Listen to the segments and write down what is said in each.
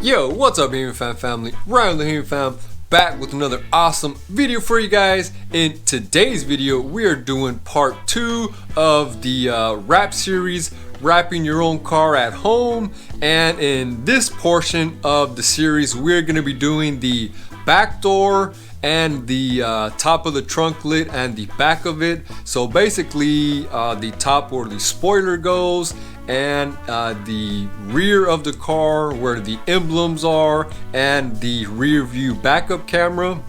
Yo, what's up Hemifam family? Ryan the Hemifam back with another awesome video for you guys. In today's video, we are doing part 2 of the wrap series, wrapping your own car at home. And in this portion of the series, we're going to be doing the back door and the top of the trunk lid and the back of it. So basically the top where the spoiler goes, and the rear of the car where the emblems are, and the rear view backup camera.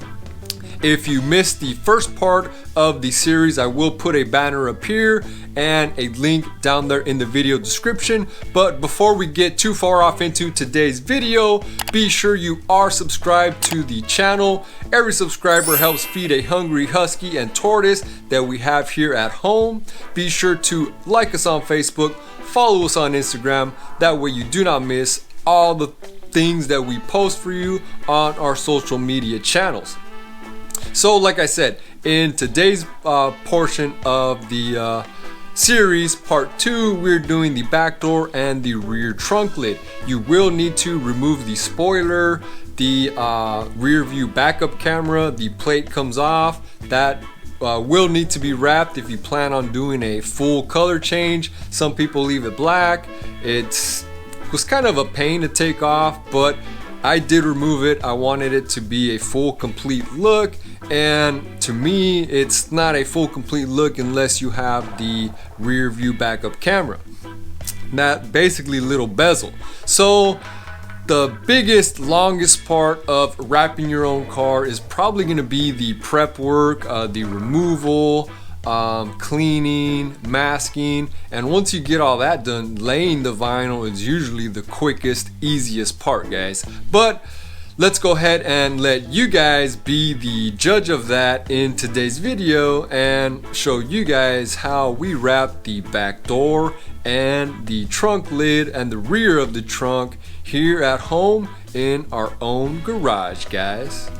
If you missed the first part of the series, I will put a banner up here and a link down there in the video description. But before we get too far off into today's video, be sure you are subscribed to the channel. Every subscriber helps feed a hungry husky and tortoise that we have here at home. Be sure to like us on Facebook, follow us on Instagram. That way you do not miss all the things that we post for you on our social media channels. So like I said, in today's portion of the series, part 2, we're doing the back door and the rear trunk lid. You will need to remove the spoiler, the rear view backup camera. The plate comes off. That will need to be wrapped if you plan on doing a full color change. Some people leave it black. It was kind of a pain to take off, but I did remove it. I wanted it to be a full complete look, and to me it's not a full complete look unless you have the rear view backup camera, that basically little bezel. So the biggest, longest part of wrapping your own car is probably going to be the prep work, the removal, cleaning, masking, and once you get all that done, laying the vinyl is usually the quickest, easiest part, guys. But let's go ahead and let you guys be the judge of that in today's video and show you guys how we wrap the back door and the trunk lid and the rear of the trunk here at home in our own garage, guys.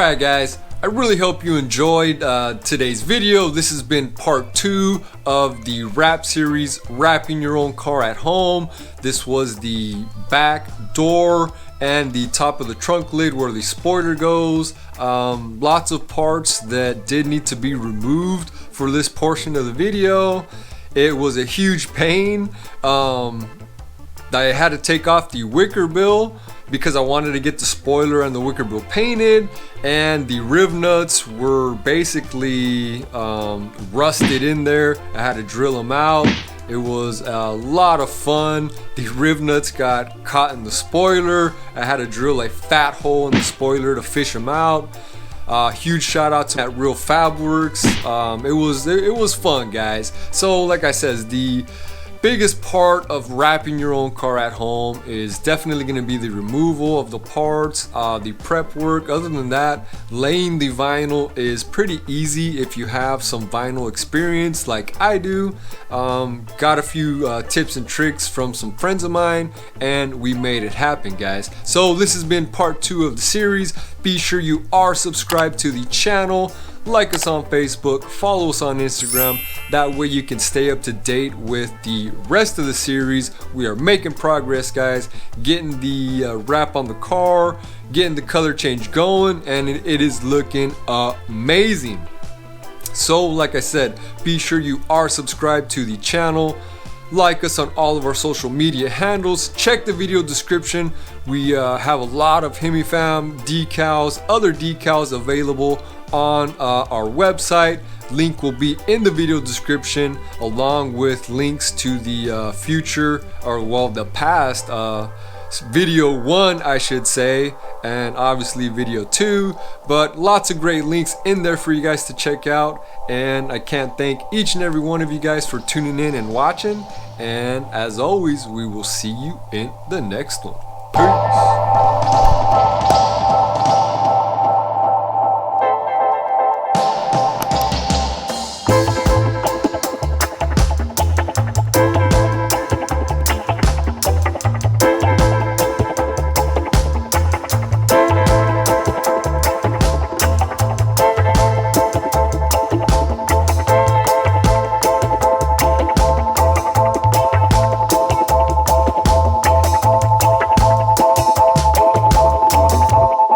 Alright guys, I really hope you enjoyed today's video. This has been part 2 of the wrap series, wrapping your own car at home. This was the back door and the top of the trunk lid where the spoiler goes. Lots of parts that did need to be removed for this portion of the video. It was a huge pain. I had to take off the wicker bill because I wanted to get the spoiler and the wicker bill painted, and the riv nuts were basically rusted in there. I had to drill them out. It was a lot of fun. The riv nuts got caught in the spoiler. I had to drill a fat hole in the spoiler to fish them out. Huge shout out to that Real Fab Works. It was fun, guys. So like I said, the biggest part of wrapping your own car at home is definitely going to be the removal of the parts, the prep work. Other than that, laying the vinyl is pretty easy if you have some vinyl experience like I do. Got a few tips and tricks from some friends of mine, and we made it happen, guys. So this has been part 2 of the series. Be sure you are subscribed to the channel. Like us on Facebook, follow us on Instagram. That way you can stay up to date with the rest of the series. We are making progress, guys. Getting the wrap on the car, getting the color change going, and it is looking amazing. So like I said, be sure you are subscribed to the channel. Like us on all of our social media handles. Check the video description. We have a lot of Hemifam decals, other decals available on our website. Link will be in the video description, along with links to the future, or well, the past video 1, I should say, and obviously video 2. But lots of great links in there for you guys to check out, and I can't thank each and every one of you guys for tuning in and watching. And as always, we will see you in the next one. Peace.